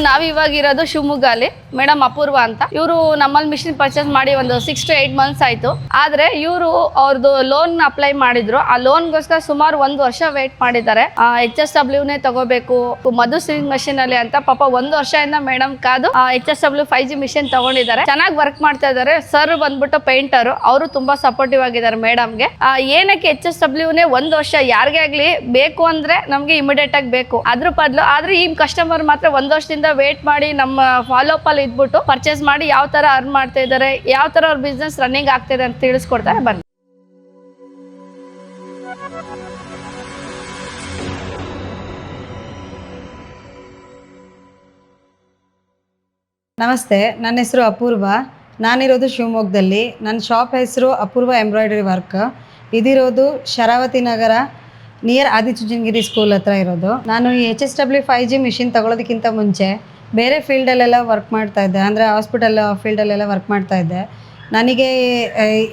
ನಾವಿವಾಗ ಇರೋದು ಶಿವಮೊಗ್ಗಲ್ಲಿ. ಮೇಡಮ್ ಅಪೂರ್ವ ಅಂತ. ಇವರು ನಮ್ಮಲ್ಲಿ ಮಿಷಿನ್ ಪರ್ಚೇಸ್ ಮಾಡಿ ಒಂದು 6 to 8 months ಆಯ್ತು. ಆದ್ರೆ ಇವರು ಅವ್ರದ್ದು ಲೋನ್ ಅಪ್ಲೈ ಮಾಡಿದ್ರು. ಆ ಲೋನ್ಗೋಸ್ಕರ ಸುಮಾರು 1 ವರ್ಷ ವೇಟ್ ಮಾಡಿದ್ದಾರೆ. HSW ನೇ ತಗೋಬೇಕು ಮಧು ಸ್ವಿಂಗ್ ಮಷಿನ್ ಅಲ್ಲಿ ಅಂತ. ಪಾಪ 1 ವರ್ಷದಿಂದ ಮೇಡಮ್ ಕಾದು HSW 5G ಮಿಷಿನ್ ತಗೊಂಡಿದ್ದಾರೆ. ಚೆನ್ನಾಗಿ ವರ್ಕ್ ಮಾಡ್ತಾ ಇದ್ದಾರೆ. ಸರ್ ಬಂದ್ಬಿಟ್ಟು ಪೇಂಟರ್, ಅವರು ತುಂಬಾ ಸಪೋರ್ಟಿವ್ ಆಗಿದ್ದಾರೆ ಮೇಡಮ್ಗೆ. ಏನಕ್ಕೆ HSW ನೇ 1 ವರ್ಷ ಯಾರಿಗೇ ಆಗ್ಲಿ ಬೇಕು ಅಂದ್ರೆ ನಮ್ಗೆ ಇಮಿಡಿಯೇಟ್ ಆಗಿ ಬೇಕು ಅದ್ರ ಬದಲು. ಆದ್ರೆ ಈ ಕಸ್ಟಮರ್ ಮಾತ್ರ 1 ವರ್ಷದಿಂದ ವೇಟ್ ಮಾಡಿ ನಮ್ಮ ಫಾಲೋ ಅಪ್ ಅಲ್ಲಿ ಇದ್ಬಿಟ್ಟು ಪರ್ಚೇಸ್ ಮಾಡಿ ಯಾವ ತರ ಅರ್ನ್ ಮಾಡ್ತಾ ಇದ್ದಾರೆ, ಯಾವ ತರ ಅವ್ರ ಬಿಸ್ನೆಸ್ ರನ್ನಿಂಗ್ ಆಗ್ತಿದೆ ಅಂತ ತಿಳಿಸ್ಕೊಡ್ತಾರೆ. ಬನ್ನಿ. ನಮಸ್ತೆ, ನನ್ನ ಹೆಸರು ಅಪೂರ್ವ. ನಾನಿರೋದು ಶಿವಮೊಗ್ಗದಲ್ಲಿ. ನನ್ನ ಶಾಪ್ ಹೆಸರು ಅಪೂರ್ವ ಎಂಬ್ರಾಯ್ಡ್ರಿ ವರ್ಕ್. ಇದಿರೋದು ಶರಾವತಿ ನಗರ ನಿಯರ್ ಆದಿಚುಂಚನಗಿರಿ ಸ್ಕೂಲ್ ಹತ್ರ ಇರೋದು. ನಾನು ಈ HSW 5G ಮಿಷಿನ್ ತಗೊಳ್ಳೋದಕ್ಕಿಂತ ಮುಂಚೆ ಬೇರೆ ಫೀಲ್ಡಲ್ಲೆಲ್ಲ ವರ್ಕ್ ಮಾಡ್ತಾಯಿದ್ದೆ. ಅಂದರೆ ಹಾಸ್ಪಿಟಲ್ ಫೀಲ್ಡಲ್ಲೆಲ್ಲ ವರ್ಕ್ ಮಾಡ್ತಾಯಿದ್ದೆ. ನನಗೆ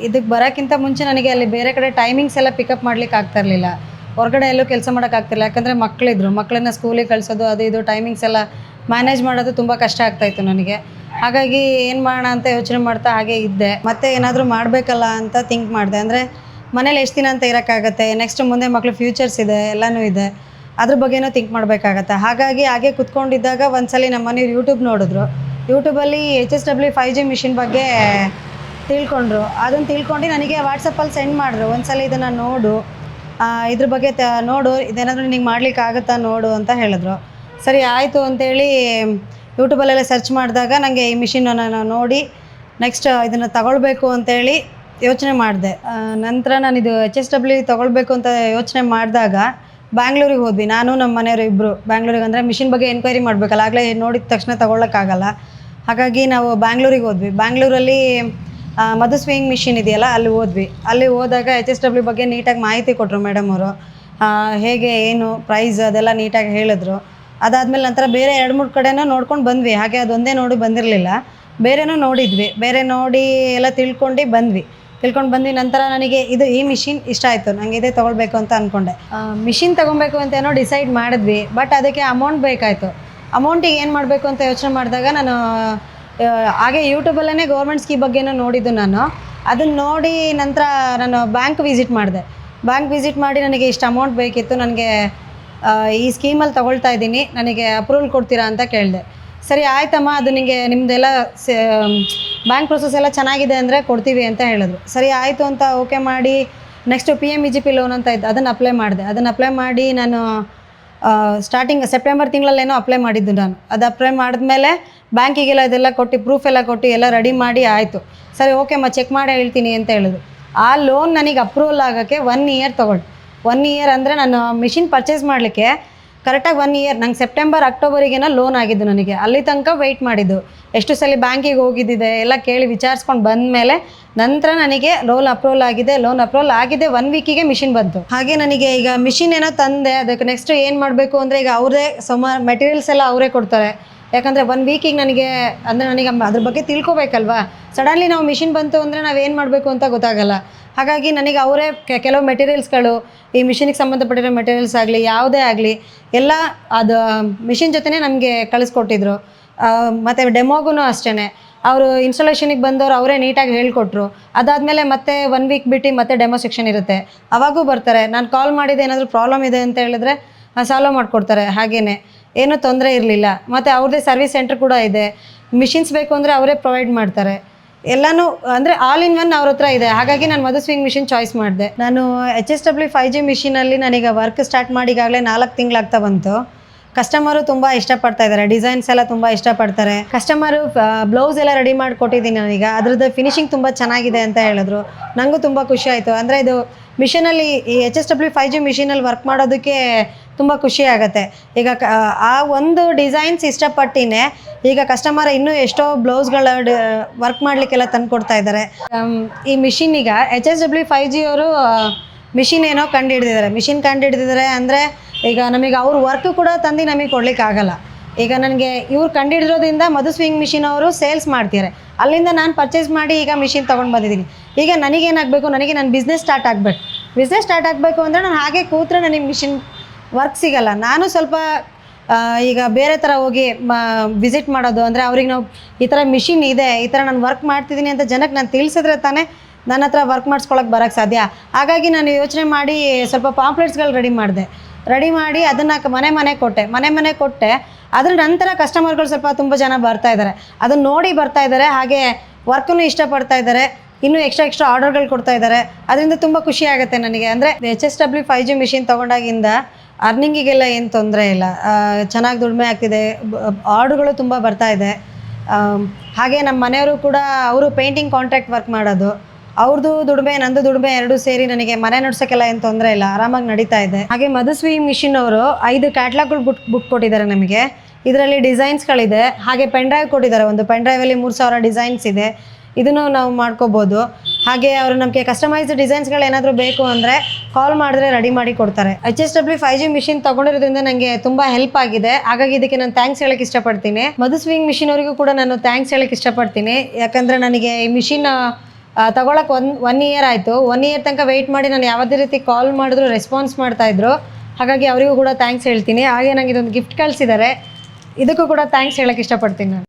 ಇದಕ್ಕೆ ಬರೋಕ್ಕಿಂತ ಮುಂಚೆ ನನಗೆ ಅಲ್ಲಿ ಬೇರೆ ಕಡೆ ಟೈಮಿಂಗ್ಸ್ ಎಲ್ಲ ಪಿಕಪ್ ಮಾಡ್ಲಿಕ್ಕೆ ಆಗ್ತಾಯಿರಲಿಲ್ಲ. ಹೊರಗಡೆ ಎಲ್ಲೂ ಕೆಲಸ ಮಾಡೋಕ್ಕಾಗ್ತಿಲ್ಲ. ಯಾಕಂದರೆ ಮಕ್ಕಳಿದ್ರು, ಮಕ್ಕಳನ್ನ ಸ್ಕೂಲಿಗೆ ಕಳಿಸೋದು ಅದು ಇದು ಟೈಮಿಂಗ್ಸ್ ಎಲ್ಲ ಮ್ಯಾನೇಜ್ ಮಾಡೋದು ತುಂಬ ಕಷ್ಟ ಆಗ್ತಾಯಿತ್ತು ನನಗೆ. ಹಾಗಾಗಿ ಏನು ಮಾಡೋಣ ಅಂತ ಯೋಚನೆ ಮಾಡ್ತಾ ಹಾಗೆ ಇದ್ದೆ. ಮತ್ತೆ ಏನಾದರೂ ಮಾಡಬೇಕಲ್ಲ ಅಂತ ಥಿಂಕ್ ಮಾಡಿದೆ. ಅಂದರೆ ಮನೇಲಿ ಎಷ್ಟು ದಿನ ಅಂತ ಇರೋಕ್ಕಾಗತ್ತೆ, ನೆಕ್ಸ್ಟ್ ಮುಂದೆ ಮಕ್ಳು ಫ್ಯೂಚರ್ಸ್ ಇದೆ, ಎಲ್ಲನೂ ಇದೆ, ಅದ್ರ ಬಗ್ಗೆನೂ ಥಿಂಕ್ ಮಾಡಬೇಕಾಗತ್ತೆ. ಹಾಗೆ ಕುತ್ಕೊಂಡಿದ್ದಾಗ ಒಂದ್ಸಲಿ ನಮ್ಮ ಮನೆಯವ್ರು ಯೂಟ್ಯೂಬ್ ನೋಡಿದ್ರು. ಯೂಟ್ಯೂಬಲ್ಲಿ HSW 5G ಮಿಷಿನ್ ಬಗ್ಗೆ ತಿಳ್ಕೊಂಡ್ರು. ಅದನ್ನು ತಿಳ್ಕೊಂಡು ನನಗೆ ವಾಟ್ಸಪ್ಪಲ್ಲಿ ಸೆಂಡ್ ಮಾಡಿದ್ರು. ಒಂದ್ಸಲ ಇದನ್ನು ನೋಡು, ಇದ್ರ ಬಗ್ಗೆ ನೋಡು, ಇದೇನಾದರೂ ನಿನಗೆ ಮಾಡ್ಲಿಕ್ಕೆ ಆಗುತ್ತಾ ನೋಡು ಅಂತ ಹೇಳಿದ್ರು. ಸರಿ ಆಯಿತು ಅಂತೇಳಿ ಯೂಟ್ಯೂಬಲ್ಲೆಲ್ಲ ಸರ್ಚ್ ಮಾಡಿದಾಗ ನನಗೆ ಈ ಮಿಷಿನನ್ನು ನೋಡಿ ನೆಕ್ಸ್ಟ್ ಇದನ್ನು ತಗೊಳ್ಬೇಕು ಅಂತೇಳಿ ಯೋಚನೆ ಮಾಡಿದೆ. ನಂತರ ನಾನಿದು HSW ತೊಗೊಳ್ಬೇಕು ಅಂತ ಯೋಚನೆ ಮಾಡಿದಾಗ ಬ್ಯಾಂಗ್ಳೂರಿಗೆ ಹೋದ್ವಿ. ನಾನು ನಮ್ಮ ಮನೆಯವರು ಇಬ್ಬರು ಬ್ಯಾಂಗ್ಳೂರಿಗೆ. ಅಂದರೆ ಮಿಷಿನ್ ಬಗ್ಗೆ ಎನ್ಕ್ವೈರಿ ಮಾಡಬೇಕಲ್ಲ, ಆಗಲೇ ನೋಡಿದ ತಕ್ಷಣ ತೊಗೊಳ್ಳೋಕ್ಕಾಗಲ್ಲ. ಹಾಗಾಗಿ ನಾವು ಬ್ಯಾಂಗ್ಳೂರಿಗೆ ಹೋದ್ವಿ. ಬ್ಯಾಂಗ್ಳೂರಲ್ಲಿ ಮಧು ಸ್ವಿಂಗ್ ಮಿಷಿನ್ ಇದೆಯಲ್ಲ, ಅಲ್ಲಿ ಹೋದ್ವಿ. ಅಲ್ಲಿ ಹೋದಾಗ HSW ಬಗ್ಗೆ ನೀಟಾಗಿ ಮಾಹಿತಿ ಕೊಟ್ಟರು ಮೇಡಮ್ ಅವರು. ಹೇಗೆ ಏನು ಪ್ರೈಸ್ ಅದೆಲ್ಲ ನೀಟಾಗಿ ಹೇಳಿದ್ರು. ಅದಾದಮೇಲೆ ನಂತರ ಬೇರೆ 2-3 ಕಡೆನೂ ನೋಡ್ಕೊಂಡು ಬಂದ್ವಿ. ಹಾಗೆ ಅದೊಂದೇ ನೋಡಿ ಬಂದಿರಲಿಲ್ಲ, ಬೇರೆನೂ ನೋಡಿದ್ವಿ. ಬೇರೆ ನೋಡಿ ಎಲ್ಲ ತಿಳ್ಕೊಂಡು ಬಂದ್ವಿ. ನಂತರ ನನಗೆ ಈ ಮಿಷಿನ್ ಇಷ್ಟ ಆಯಿತು. ನನಗೆ ಇದೇ ತೊಗೊಳ್ಬೇಕು ಅಂತ ಅಂದ್ಕೊಂಡೆ. ಮಿಷಿನ್ ತೊಗೊಬೇಕು ಅಂತ ಏನೋ ಡಿಸೈಡ್ ಮಾಡಿದ್ವಿ. ಬಟ್ ಅದಕ್ಕೆ ಅಮೌಂಟ್ ಬೇಕಾಯಿತು. ಅಮೌಂಟಿಗೆ ಏನು ಮಾಡಬೇಕು ಅಂತ ಯೋಚನೆ ಮಾಡಿದಾಗ ನಾನು ಹಾಗೆ ಯೂಟ್ಯೂಬಲ್ಲೇ ಗೌರ್ಮೆಂಟ್ ಸ್ಕೀಮ್ ಬಗ್ಗೆನೂ ನೋಡಿದ್ದು. ನಾನು ಅದನ್ನು ನೋಡಿ ನಂತರ ನಾನು ಬ್ಯಾಂಕ್ ವಿಸಿಟ್ ಮಾಡಿದೆ. ಬ್ಯಾಂಕ್ ವಿಸಿಟ್ ಮಾಡಿ ನನಗೆ ಇಷ್ಟು ಅಮೌಂಟ್ ಬೇಕಿತ್ತು, ನನಗೆ ಈ ಸ್ಕೀಮಲ್ಲಿ ತೊಗೊಳ್ತಾ ಇದ್ದೀನಿ, ನನಗೆ ಅಪ್ರೂವಲ್ ಕೊಡ್ತೀರಾ ಅಂತ ಕೇಳಿದೆ. ಸರಿ ಆಯ್ತಮ್ಮ, ಅದು ನಿಮ್ಮದೆಲ್ಲ ಬ್ಯಾಂಕ್ ಪ್ರೊಸೆಸ್ ಎಲ್ಲ ಚೆನ್ನಾಗಿದೆ ಅಂದರೆ ಕೊಡ್ತೀವಿ ಅಂತ ಹೇಳಿದ್ರು. ಸರಿ ಆಯಿತು ಅಂತ ಓಕೆ ಮಾಡಿ ನೆಕ್ಸ್ಟು PMEGP ಲೋನ್ ಅಂತ ಇತ್ತು, ಅದನ್ನು ಅಪ್ಲೈ ಮಾಡಿ ನಾನು ಸ್ಟಾರ್ಟಿಂಗ್ ಸೆಪ್ಟೆಂಬರ್ ತಿಂಗಳಲ್ಲೇನೋ ಅಪ್ಲೈ ಮಾಡಿದ್ದು ನಾನು. ಅದು ಅಪ್ಲೈ ಮಾಡಿದ್ಮೇಲೆ ಬ್ಯಾಂಕಿಗೆಲ್ಲ ಇದೆಲ್ಲ ಕೊಟ್ಟು ಪ್ರೂಫ್ ಎಲ್ಲ ಕೊಟ್ಟು ಎಲ್ಲ ರೆಡಿ ಮಾಡಿ ಆಯಿತು. ಸರಿ ಓಕೆಮ್ಮ ಚೆಕ್ ಮಾಡಿ ಹೇಳ್ತೀನಿ ಅಂತ ಹೇಳಿದ್ರು. ಆ ಲೋನ್ ನನಗೆ ಅಪ್ರೂವಲ್ ಆಗೋಕ್ಕೆ 1 year ತೊಗೊಂಡು. 1 year ಅಂದರೆ ನಾನು ಮಿಷಿನ್ ಪರ್ಚೇಸ್ ಮಾಡಲಿಕ್ಕೆ ಕರೆಕ್ಟಾಗಿ 1 year, ನಂಗೆ ಸೆಪ್ಟೆಂಬರ್ ಅಕ್ಟೋಬರಿಗೇನೋ ಲೋನ್ ಆಗಿದ್ದು. ನನಗೆ ಅಲ್ಲಿ ತನಕ ವೆಯ್ಟ್ ಮಾಡಿದ್ದು. ಎಷ್ಟು ಸಲ ಬ್ಯಾಂಕಿಗೆ ಹೋಗಿದ್ದಿದೆ ಎಲ್ಲ ಕೇಳಿ ವಿಚಾರಿಸ್ಕೊಂಡು ಬಂದಮೇಲೆ ನಂತರ ನನಗೆ ಲೋನ್ ಅಪ್ರೂವಲ್ ಆಗಿದೆ. 1 weekಗೆ ಮಿಷಿನ್ ಬಂತು. ಹಾಗೆ ನನಗೆ ಈಗ ಮಿಷಿನ್ ಏನೋ ತಂದೆ, ಅದಕ್ಕೆ ನೆಕ್ಸ್ಟ್ ಏನು ಮಾಡಬೇಕು ಅಂದರೆ ಈಗ ಅವ್ರದೇ ಸುಮಾರು ಮೆಟೀರಿಯಲ್ಸ್ ಎಲ್ಲ ಅವರೇ ಕೊಡ್ತಾರೆ. ಯಾಕಂದರೆ 1 weekಗೆ ನನಗೆ ಅದ್ರ ಬಗ್ಗೆ ತಿಳ್ಕೊಬೇಕಲ್ವಾ. ಸಡನ್ಲಿ ನಾವು ಮಿಷಿನ್ ಬಂತು ಅಂದರೆ ನಾವೇನು ಮಾಡಬೇಕು ಅಂತ ಗೊತ್ತಾಗಲ್ಲ. ಹಾಗಾಗಿ ನನಗೆ ಅವರೇ ಕೆಲವು ಮೆಟೀರಿಯಲ್ಸ್ಗಳು, ಈ ಮಿಷಿನಿಗೆ ಸಂಬಂಧಪಟ್ಟಿರೋ ಮೆಟೀರಿಯಲ್ಸ್ ಆಗಲಿ ಯಾವುದೇ ಆಗಲಿ ಎಲ್ಲ ಅದು ಮಿಷಿನ್ ಜೊತೆನೇ ನಮಗೆ ಕಳಿಸ್ಕೊಟ್ಟಿದ್ರು. ಮತ್ತು ಡೆಮೋಗೂ ಅಷ್ಟೇ ಅವರು ಇನ್ಸ್ಟಾಲೇಷನಿಗೆ ಬಂದವರು ಅವರೇ ನೀಟಾಗಿ ಹೇಳಿಕೊಟ್ರು. ಅದಾದಮೇಲೆ ಮತ್ತೆ 1 week ಬಿಟ್ಟು ಮತ್ತೆ ಡೆಮೋ ಸೆಕ್ಷನ್ ಇರುತ್ತೆ, ಅವಾಗೂ ಬರ್ತಾರೆ. ನಾನು ಕಾಲ್ ಮಾಡಿದೆ ಏನಾದರೂ ಪ್ರಾಬ್ಲಮ್ ಇದೆ ಅಂತ ಹೇಳಿದ್ರೆ ಸಾಲ್ವ್ ಮಾಡಿಕೊಡ್ತಾರೆ. ಹಾಗೆಯೇ ಏನೂ ತೊಂದರೆ ಇರಲಿಲ್ಲ. ಮತ್ತು ಅವ್ರದ್ದೇ ಸರ್ವಿಸ್ ಸೆಂಟರ್ ಕೂಡ ಇದೆ. ಮಿಷಿನ್ಸ್ ಬೇಕು ಅಂದರೆ ಅವರೇ ಪ್ರೊವೈಡ್ ಮಾಡ್ತಾರೆ. ಎಲ್ಲನೂ ಅಂದರೆ ಆಲ್ ಇನ್ ಒನ್ ಅವ್ರ ಹತ್ರ ಇದೆ. ಹಾಗಾಗಿ ನಾನು ಮಧು ಸ್ವಿಂಗ್ ಮಿಷಿನ್ ಚಾಯ್ಸ್ ಮಾಡಿದೆ. ನಾನು HSW 5G ಮಿಷಿನಲ್ಲಿ ನನಗೆ ವರ್ಕ್ ಸ್ಟಾರ್ಟ್ ಮಾಡಿ ಈಗಾಗಲೇ 4 ತಿಂಗಳಾಗ್ತಾ ಬಂತು. ಕಸ್ಟಮರು ತುಂಬ ಇಷ್ಟಪಡ್ತಾ ಇದ್ದಾರೆ. ಡಿಸೈನ್ಸ್ ಎಲ್ಲ ತುಂಬ ಇಷ್ಟಪಡ್ತಾರೆ. ಕಸ್ಟಮರು ಬ್ಲೌಸ್ ಎಲ್ಲ ರೆಡಿ ಮಾಡಿಕೊಟ್ಟಿದ್ದೀನಿ ನಾನೀಗ. ಅದ್ರದ್ದು ಫಿನಿಶಿಂಗ್ ತುಂಬ ಚೆನ್ನಾಗಿದೆ ಅಂತ ಹೇಳಿದ್ರು. ನನಗೂ ತುಂಬ ಖುಷಿ ಆಯಿತು. ಅಂದರೆ ಇದು ಮಿಷಿನಲ್ಲಿ ಈ HSW 5G ಮಿಷಿನಲ್ಲಿ ವರ್ಕ್ ಮಾಡೋದಕ್ಕೆ ತುಂಬ ಖುಷಿ ಆಗುತ್ತೆ. ಈಗ ಆ ಒಂದು ಡಿಸೈನ್ಸ್ ಇಷ್ಟಪಟ್ಟಿನೇ ಈಗ ಕಸ್ಟಮರ್ ಇನ್ನೂ ಎಷ್ಟೋ ಬ್ಲೌಸ್ಗಳ ವರ್ಕ್ ಮಾಡಲಿಕ್ಕೆಲ್ಲ ತಂದು ಕೊಡ್ತಾ ಇದ್ದಾರೆ. ಈ ಮಿಷಿನಿಗ HSW 5G ಅವರು ಮಿಷಿನ್ ಏನೋ ಕಂಡುಹಿಡಿದಿದ್ದಾರೆ. ಅಂದರೆ ಈಗ ನಮಗೆ ಅವ್ರ ವರ್ಕ್ ಕೂಡ ತಂದು ನಮಗೆ ಕೊಡ್ಲಿಕ್ಕೆ ಆಗಲ್ಲ. ಈಗ ನನಗೆ ಇವ್ರು ಕಂಡುಹಿಡಿದ್ರೋದ್ರಿಂದ ಮಧು ಸ್ವಿಂಗ್ ಮಿಷಿನ್ ಅವರು ಸೇಲ್ಸ್ ಮಾಡ್ತಾರೆ. ಅಲ್ಲಿಂದ ನಾನು ಪರ್ಚೇಸ್ ಮಾಡಿ ಈಗ ಮಿಷಿನ್ ತೊಗೊಂಡು ಬಂದಿದ್ದೀನಿ. ಈಗ ನನಗೇನಾಗಬೇಕು, ನನಗೆ ನನ್ನ ಬಿಸ್ನೆಸ್ ಸ್ಟಾರ್ಟ್ ಆಗಬೇಕು ಅಂದರೆ ನಾನು ಹಾಗೆ ಕೂತ್ರೆ ನನಗೆ ಮಿಷಿನ್ ವರ್ಕ್ ಸಿಗಲ್ಲ. ನಾನು ಸ್ವಲ್ಪ ಈಗ ಬೇರೆ ಥರ ಹೋಗಿ ವಿಸಿಟ್ ಮಾಡೋದು ಅಂದರೆ ಅವ್ರಿಗೆ ನಾವು ಈ ಥರ ಮಿಷಿನ್ ಇದೆ, ಈ ಥರ ನಾನು ವರ್ಕ್ ಮಾಡ್ತಿದ್ದೀನಿ ಅಂತ ಜನಕ್ಕೆ ನಾನು ತಿಳಿಸಿದ್ರೆ ತಾನೇ ನನ್ನ ಹತ್ರ ವರ್ಕ್ ಮಾಡಿಸ್ಕೊಳಕ್ಕೆ ಬರೋಕ್ಕೆ ಸಾಧ್ಯ. ಹಾಗಾಗಿ ನಾನು ಯೋಚನೆ ಮಾಡಿ ಸ್ವಲ್ಪ ಪಾಂಪ್ಲೆಟ್ಸ್ಗಳು ರೆಡಿ ಮಾಡಿ ಅದನ್ನು ಮನೆ ಕೊಟ್ಟೆ. ಅದ್ರ ನಂತರ ಕಸ್ಟಮರ್ಗಳು ಸ್ವಲ್ಪ ತುಂಬ ಜನ ಬರ್ತಾ ಇದ್ದಾರೆ, ಅದನ್ನು ನೋಡಿ ಬರ್ತಾ ಇದ್ದಾರೆ, ಹಾಗೆ ವರ್ಕನ್ನು ಇಷ್ಟಪಡ್ತಾ ಇದ್ದಾರೆ, ಇನ್ನೂ ಎಕ್ಸ್ಟ್ರಾ ಆರ್ಡರ್ಗಳು ಕೊಡ್ತಾ ಇದ್ದಾರೆ. ಅದರಿಂದ ತುಂಬ ಖುಷಿ ಆಗುತ್ತೆ ನನಗೆ. ಅಂದರೆ HSW 5G ಮಿಷಿನ್ ತೊಗೊಂಡಾಗಿಂದ ಅರ್ನಿಂಗಿಗೆಲ್ಲ ಏನು ತೊಂದರೆ ಇಲ್ಲ, ಚೆನ್ನಾಗಿ ದುಡಿಮೆ ಆಗ್ತಿದೆ, ಆರ್ಡ್ರುಗಳು ತುಂಬ ಬರ್ತಾ ಇದೆ. ಹಾಗೆ ನಮ್ಮ ಮನೆಯವರು ಕೂಡ ಅವರು ಪೇಂಟಿಂಗ್ ಕಾಂಟ್ರಾಕ್ಟ್ ವರ್ಕ್ ಮಾಡೋದು, ಅವ್ರದ್ದು ದುಡಿಮೆ ನಂದು ದುಡಿಮೆ ಎರಡೂ ಸೇರಿ ನನಗೆ ಮನೆ ನಡ್ಸೋಕ್ಕೆಲ್ಲ ಏನು ತೊಂದರೆ ಇಲ್ಲ, ಆರಾಮಾಗಿ ನಡೀತಾ ಇದೆ. ಹಾಗೆ ಮಧುಸ್ವಿ ಮಿಷಿನ್ ಅವರು 5 ಕ್ಯಾಟ್ಲಾಗ್ಗಳು ಬುಕ್ ಕೊಟ್ಟಿದ್ದಾರೆ ನಮಗೆ. ಇದರಲ್ಲಿ ಡಿಸೈನ್ಸ್ಗಳಿದೆ, ಹಾಗೆ ಪೆನ್ ಡ್ರೈವ್ ಕೊಟ್ಟಿದ್ದಾರೆ. ಒಂದು ಪೆನ್ ಡ್ರೈವಲ್ಲಿ 3000 ಡಿಸೈನ್ಸ್ ಇದೆ, ಇದನ್ನು ನಾವು ಮಾಡ್ಕೋಬೋದು. ಹಾಗೆ ಅವರು ನಮಗೆ ಕಸ್ಟಮೈಸ್ಡ್ ಡಿಸೈನ್ಸ್ಗಳು ಏನಾದರೂ ಬೇಕು ಅಂದರೆ ಕಾಲ್ ಮಾಡಿದ್ರೆ ರೆಡಿ ಮಾಡಿ ಕೊಡ್ತಾರೆ. HSW 5G ಮಿಷಿನ್ ತೊಗೊಂಡಿರೋದ್ರಿಂದ ನನಗೆ ತುಂಬ ಹೆಲ್ಪ್ ಆಗಿದೆ. ಹಾಗಾಗಿ ಇದಕ್ಕೆ ನಾನು ಥ್ಯಾಂಕ್ಸ್ ಹೇಳೋಕ್ಕೆ ಇಷ್ಟಪಡ್ತೀನಿ. ಮಧುಸ್ವಿಂಗ್ ಮಿಷಿನ್ ಅವರಿಗೂ ಕೂಡ ನಾನು ಥ್ಯಾಂಕ್ಸ್ ಹೇಳೋಕ್ಕೆ ಇಷ್ಟಪಡ್ತೀನಿ. ಯಾಕಂದರೆ ನನಗೆ ಈ ಮಿಷಿನ್ ತಗೊಳಕ್ಕೆ ಒನ್ ಇಯರ್ ಆಯಿತು. 1 ಇಯರ್ ತನಕ ವೆಯ್ಟ್ ಮಾಡಿ ನಾನು ಯಾವುದೇ ರೀತಿ ಕಾಲ್ ಮಾಡಿದ್ರು ರೆಸ್ಪಾನ್ಸ್ ಮಾಡ್ತಾಯಿದ್ರು. ಹಾಗಾಗಿ ಅವರಿಗೂ ಕೂಡ ಥ್ಯಾಂಕ್ಸ್ ಹೇಳ್ತೀನಿ. ಹಾಗೆ ನನಗೆ ಇದೊಂದು ಗಿಫ್ಟ್ ಕಳಿಸಿದ್ದಾರೆ, ಇದಕ್ಕೂ ಕೂಡ ಥ್ಯಾಂಕ್ಸ್ ಹೇಳೋಕ್ಕೆ ಇಷ್ಟಪಡ್ತೀನಿ ನಾನು.